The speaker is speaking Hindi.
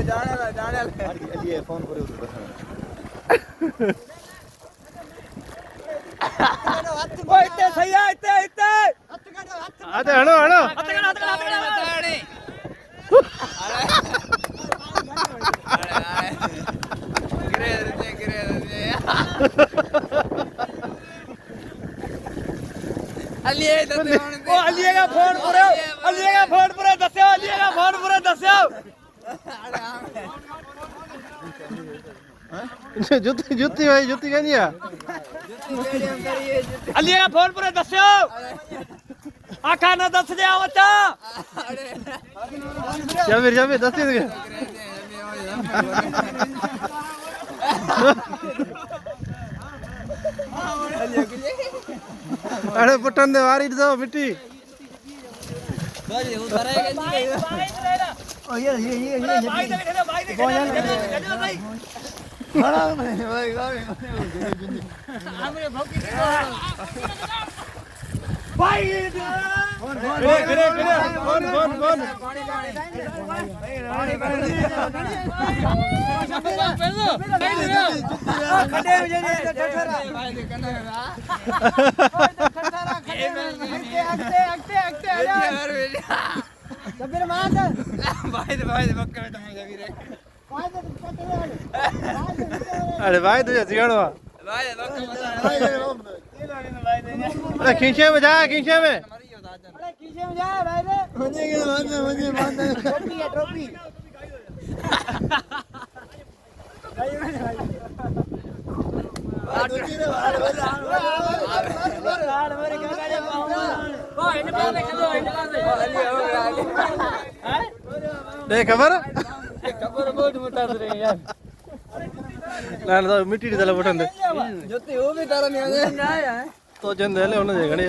जाने अलिए फोन करे उधर ओ इतने सही है इतने अरे हणो हणो अलिएगा फोन पूरे दस्यो अलिएगा फोन पूरे दस्यो जुत्ती जुत्ती भाई जुत्ती कहनी है अलिएगा फोन पूरे दस्यो आखा ना दस दे बच्चा जबीर जबीर दस्ती दे अरे पुटन दे वारी दो मिट्टी अरे भाई तुझे सियाणो अरे खींचे में जा खींचे में ट्रॉफी देख खबर बहुत मोटा रहे यार ना तो मिट्टी दी तले पुटन दे जोती वो भी तारा नहीं आ तो जंदे ले उन्हें देखने